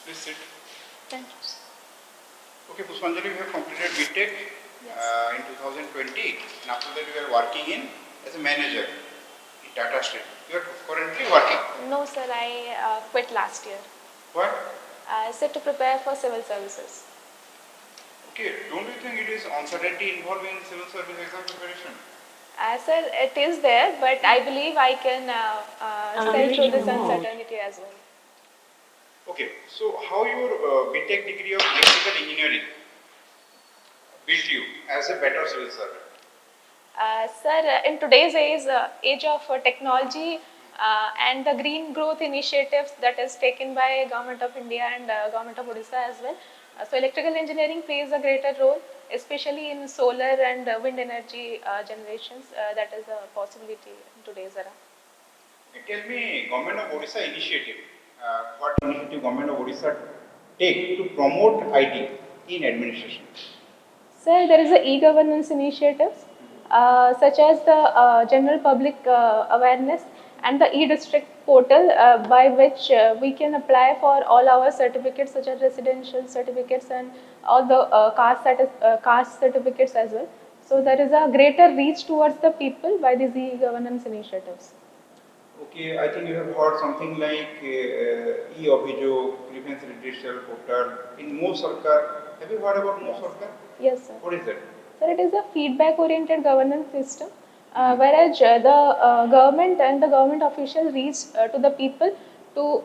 Please sit. Thank you. Okay, Puspanjali, you have completed BTech in 2020, and after that you are working in as a manager in Tata Steel. You are currently working. No, sir, I quit last year. What? I said to prepare for civil services. Okay, don't you think it is uncertainty involved in civil service exam preparation? Sir, it is there, but I believe I can sail through this uncertainty as well. Okay, so how your BTech degree of electrical engineering built you as a better civil servant? Sir, in today's age of technology and the green growth initiatives that is taken by Government of India and Government of Odisha as well, so electrical engineering plays a greater role, especially in solar and wind energy generations. That is a possibility in today's era. Tell me, Government of Odisha initiative. What initiative Government of Odisha take to promote IT in administration? Sir, there is a e-governance initiatives such as the general public awareness and the e-district portal by which we can apply for all our certificates such as residential certificates and all the caste certificates as well. So there is a greater reach towards the people by these e-governance initiatives. Okay, I think you have heard something like e-Abhijog, grievance redressal portal in Mo Sarkar. Have you heard about Mo Sarkar? Yes, sir. What is that? Sir, it is a feedback-oriented governance system, whereas the government and the government official reach to the people to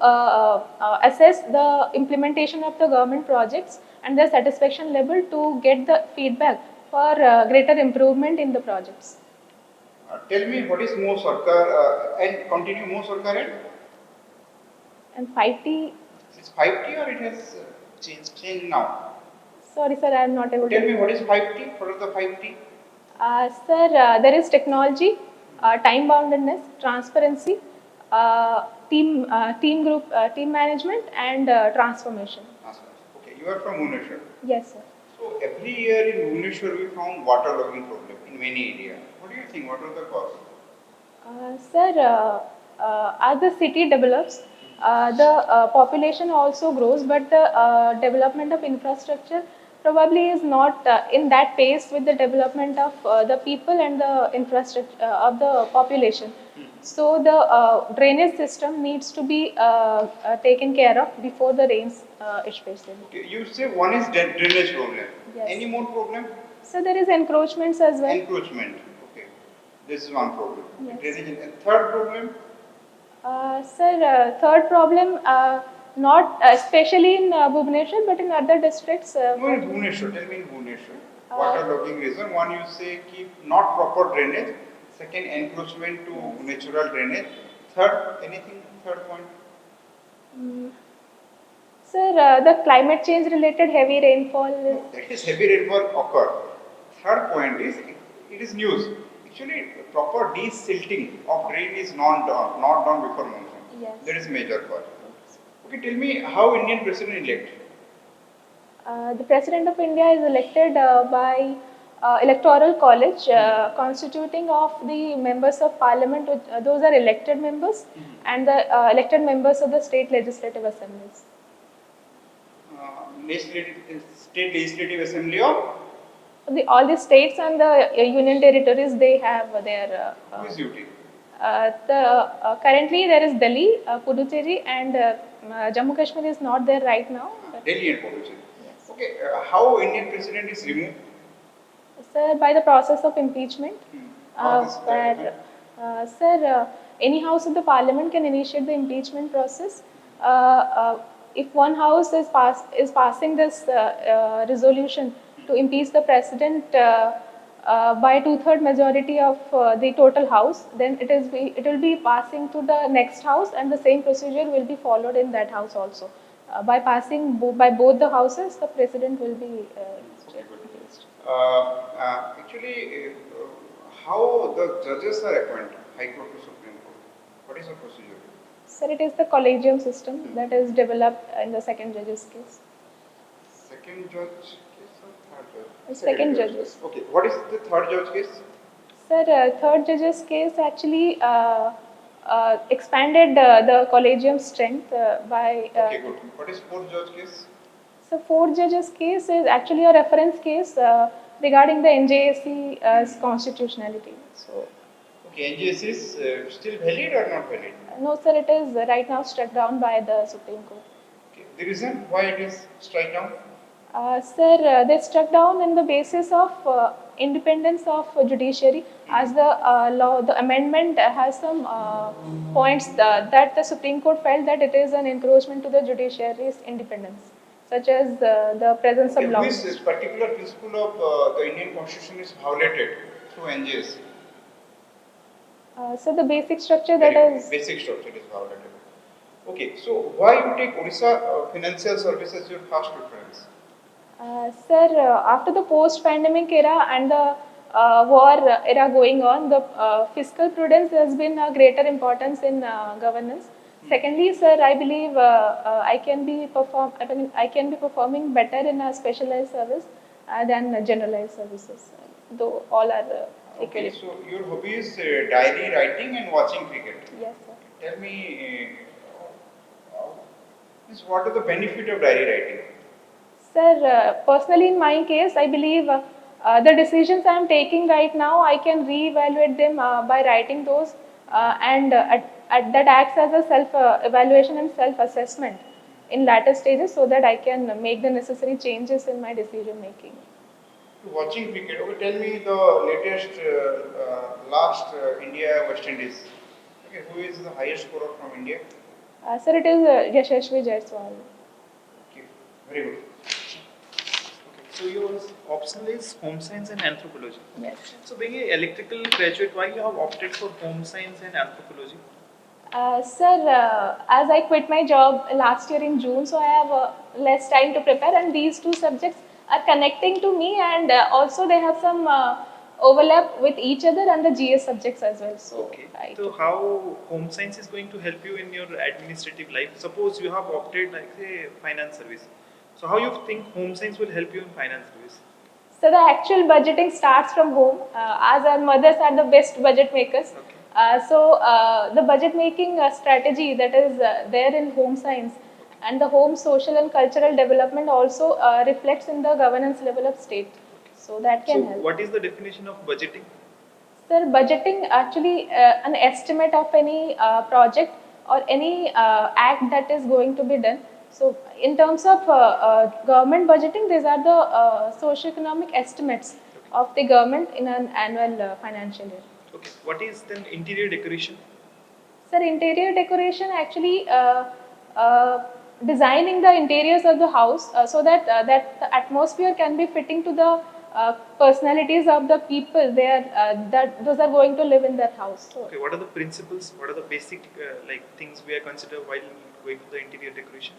assess the implementation of the government projects and their satisfaction level to get the feedback for greater improvement in the projects. Tell me what is Mo Sarkar and continue Mo Sarkar and 5T. It's 5T or it has changed now? Sorry, sir, I am not able to. Tell me what is 5T? What is the 5T? Sir, there is technology, time boundedness, transparency, team group, team management, and transformation. Okay, you are from Bhubaneswar. Yes, sir. So every year in Bhubaneswar we found waterlogging problem in many areas. What do you think? What are the cause? Sir, as the city develops, the population also grows, but the development of infrastructure probably is not in that pace with the development of the people and the infrastructure of the population. So the drainage system needs to be taken care of before the rains, especially. Okay, you say one is drainage problem. Yes. Any more problem? So there is encroachments as well. Encroachment. Okay, this is one problem. Yes. Drainage. And third problem? Sir, third problem, not especially in Bhubaneswar, but in other districts. No, in Bhubaneswar. Tell me in Bhubaneswar. Waterlogging reason. One, you say keep not proper drainage. Second, encroachment to natural drainage. Third, anything? Third point. Sir, the climate change related heavy rainfall. No, that is heavy rainfall occur. Third point is it is news. Actually, proper desilting of drain is not done before monsoon. Yes. That is major cause. Okay, tell me how Indian president elect? The president of India is elected by electoral college constituting of the members of parliament. Those are elected members and the elected members of the state legislative assemblies. State legislative assembly of? All the states and the union territories, they have their. Whose duty? Currently there is Delhi, Puducherry, and Jammu Kashmir is not there right now. Delhi and Puducherry. Yes. Okay, how Indian president is removed? Sir, by the process of impeachment. Sir, any house of the parliament can initiate the impeachment process. If one house is passing this resolution to impeach the president by 2/3 majority of the total house, then it will be passing to the next house, and the same procedure will be followed in that house also. By passing by both the houses, the president will be impeached. Actually, how the judges are appointed, High Court to Supreme Court? What is the procedure? Sir, it is the collegium system that is developed in the second judge's case. Second judge case or third judge? Second judge's. Okay, what is the third judge case? Sir, third judge's case actually expanded the collegium strength by. Okay, good. What is fourth judge case? So, fourth judge's case is actually a reference case regarding the NJSC's constitutionality. So, Okay, NGS is still valid or not valid? no, sir, it is right now struck down by the Supreme Court. Okay. The reason why it is struck down? Sir, they struck down in the basis of independence of judiciary, as the law, the amendment has some points that the Supreme Court felt that it is an encroachment to the judiciary's independence, such as the presence Okay, of law. which particular principle of the Indian Constitution is violated through NGS? So the basic structure that is. Basic structure is violated. Okay, so why you take Odisha financial services your first preference? Sir, after the post-pandemic era and the war era going on, the fiscal prudence has been a greater importance in governance. Secondly, sir, I believe I can be performing better in a specialized service than generalized services, though all are Okay, equally. so your hobby is diary writing and watching cricket. Yes, sir. Tell me, what are the benefit of diary writing? Sir, personally in my case, I believe the decisions I am taking right now, I can re-evaluate them by writing those and that acts as a self-evaluation and self-assessment in latter stages so that I can make the necessary changes in my decision making. Watching cricket, okay, tell me the latest, last India West Indies. Okay, who is the highest scorer from India? Sir, it is Yashashvi Jaiswal. Okay, very good. So your optional is home science and anthropology. Yes. So being an electrical graduate, why you have opted for home science and anthropology? Sir, as I quit my job last year in June, so I have less time to prepare, and these two subjects are connecting to me, and also they have some overlap with each other and the GS subjects as well. So, Okay. So how home science is going to help you in your administrative life? Suppose you have opted like say finance service. So how you think home science will help you in finance service? So the actual budgeting starts from home, as our mothers are the best budget makers. Okay. The budget making strategy that is there in home science and the home social and cultural development also reflects in the governance level of state. So that can help. What is the definition of budgeting? Sir, budgeting actually an estimate of any project or any act that is going to be done. So in terms of government budgeting, these are the socio-economic estimates of the government in an annual financial year. Okay. What is then interior decoration? Sir, interior decoration actually designing the interiors of the house so that that the atmosphere can be fitting to the personalities of the people there that those are going to live in that house. So, Okay. What are the principles? What are the basic like things we are considered while going for the interior decoration?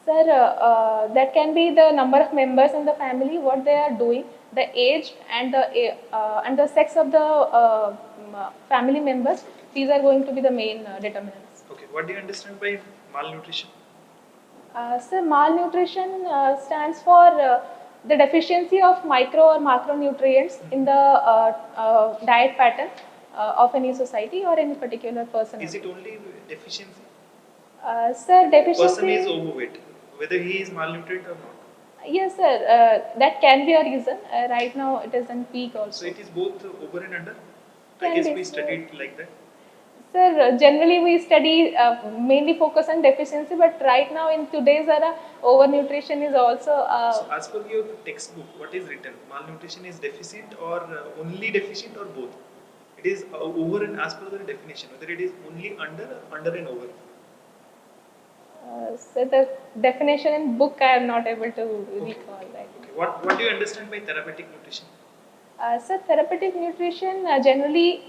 sir, that can be the number of members in the family, what they are doing, the age and the sex of the family members. These are going to be the main determinants. Okay. What do you understand by malnutrition? Sir, malnutrition stands for the deficiency of micro or macronutrients in the diet pattern of any society or any particular person. Is it only deficiency? Sir, deficiency. Person is overweight, whether he is malnutrited or not. Yes, sir. That can be a reason. Right now, it is in peak also. So it is both over and under. Can I guess be, we sir. studied like that. Sir, generally we study mainly focus on deficiency, but right now in today's era, overnutrition is also. So as per your textbook, what is written? Malnutrition is deficient or only deficient or both? It is over and as per the definition, whether it is only under and over. So the definition in book I am not able to recall. Right. Okay. What do you understand by therapeutic nutrition? Sir, therapeutic nutrition generally.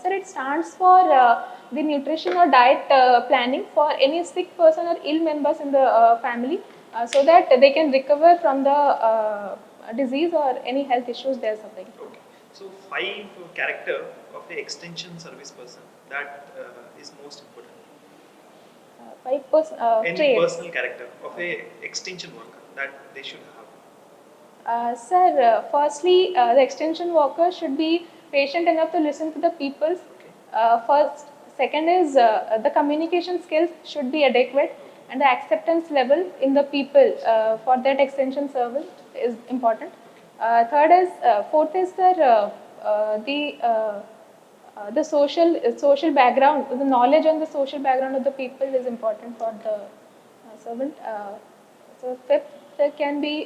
Sir, it stands for the nutrition or diet planning for any sick person or ill members in the family so that they can recover from the disease or any health issues they are suffering. Okay. So 5 character of a extension service person that is most important. 5% Any traits. personal character of a extension worker that they should have. Sir, firstly, the extension worker should be patient enough to listen to the people's Okay. first. Second is the communication skills should be adequate, and the acceptance level in the people for that extension service is important. Third is, fourth is the social background, the knowledge on the social background of the people is important for the servant. So fifth can be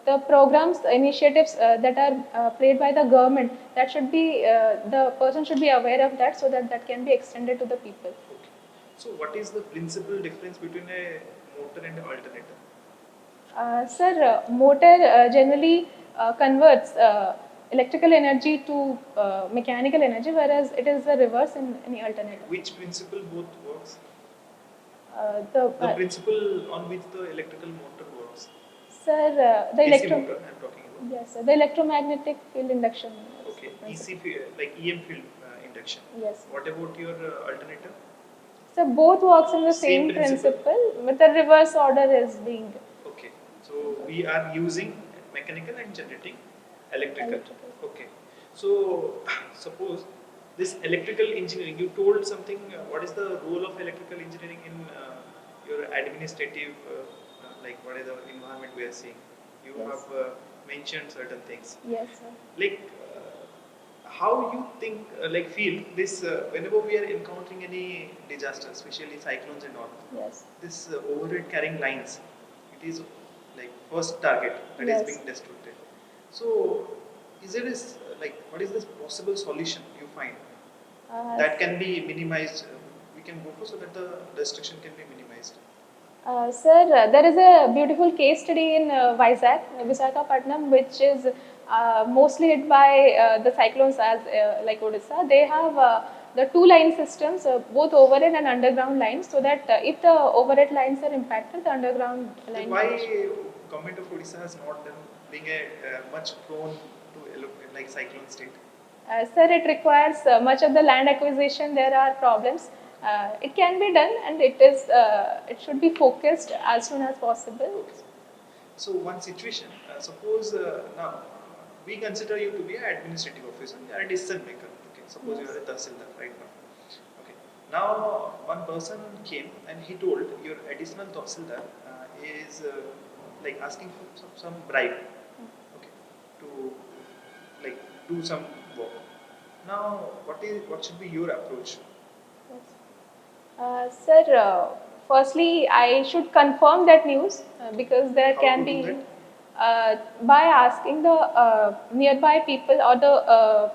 the programs, initiatives that are played by the government. That should be the person should be aware of that, so that that can be extended to the people. Okay. So what is the principal difference between a motor and an alternator? Sir, motor generally converts electrical energy to mechanical energy, whereas it is the reverse in any alternator. Which principle both works? The The principle on which the electrical motor works. Sir, the AC motor I'm talking about. yes, sir, the electromagnetic field induction. is Okay. the EC principle. field, like EM field induction. Yes. What about your alternator? So both works in the Same same principle? principle, but the reverse order is being Okay. So we are using mechanical and generating electrical. Electrical. Okay. So suppose this electrical engineering, you told something. What is the role of electrical engineering in your administrative, like what is the environment we are seeing? You Yes. have mentioned certain things. yes, sir. Like how you think, like feel this whenever we are encountering any disaster, especially cyclones and all. Yes. This overhead carrying lines, it is like first target that is Yes. being destructed. So, is it is like what is this possible solution you find that can be minimized? We can go for so that the destruction can be minimized. Sir, there is a beautiful case study in Visakhapatnam, which is mostly hit by the cyclones as like Odisha. They have the two line systems, both overhead and underground lines, so that if the overhead lines are impacted, the underground Then line. why government of Odisha has not done, being a much prone to like cyclone state? Sir, it requires much of the land acquisition. There are problems. It can be done, and it should be focused as soon as possible. Okay. So one situation, suppose now we consider you to be an administrative officer, you are a decision maker. Okay, suppose you are a tahsildar right now. Okay, now one person came and he told your additional tahsildar is like asking for some bribe, okay, to like do some work. Now, what should be your approach? Sir, firstly, I should confirm that news because there How can to do be that? by asking the nearby people or the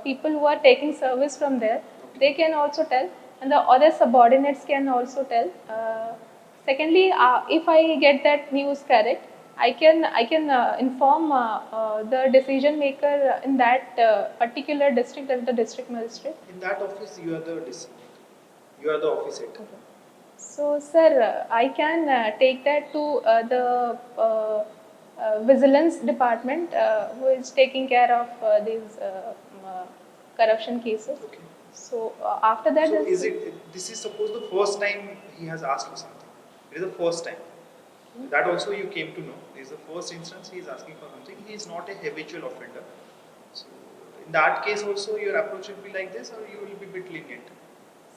people who are taking service from there. They can also tell, and the other subordinates can also tell. Secondly, if I get that news correct, I can inform the decision maker in that particular district, as the district magistrate. In that office, you are the decision maker. You are the office head. So, sir, I can take that to the vigilance department who is taking care of these corruption cases. Okay. So, after that, So this is suppose the first time he has asked for something. It is the first time. That also you came to know. This is the first instance he is asking for something. He is not a habitual offender. So in that case also your approach will be like this, or you will be a bit lenient.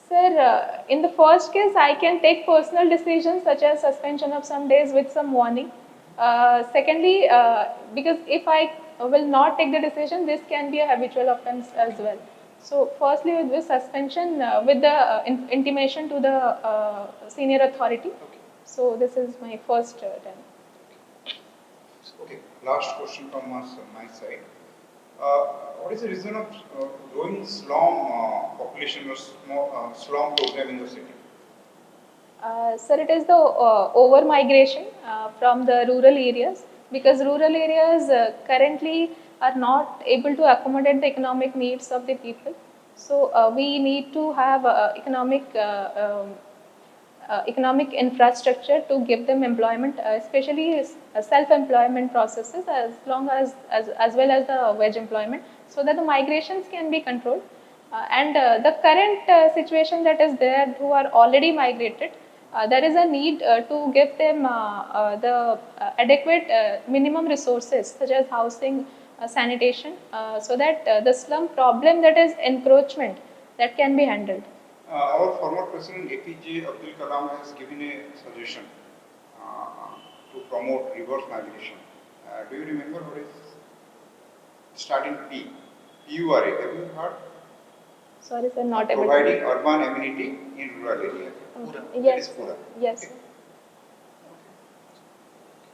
Sir, in the first case, I can take personal decisions such as suspension of some days with some warning. Secondly, because if I will not take the decision, this can be a habitual offence as well. So, firstly, with this suspension, with the intimation to the senior authority. Okay. So, this is my first attempt. Okay, last question from us on my side. What is the reason of growing slum population or slum program in the city? Sir, it is the over migration from the rural areas, because rural areas currently are not able to accommodate the economic needs of the people. So we need to have economic infrastructure to give them employment, especially self-employment processes, as well as the wage employment, so that the migrations can be controlled. And the current situation that is there, who are already migrated, there is a need to give them the adequate minimum resources such as housing, sanitation, so that the slum problem, that is encroachment, that can be handled. Our former President APJ Abdul Kalam has given a suggestion to promote reverse migration. Do you remember what is starting P? PURA, have you heard? Sorry sir, not able to. Providing urban amenity in rural areas. Okay. That Yes, is Pura. yes. Okay.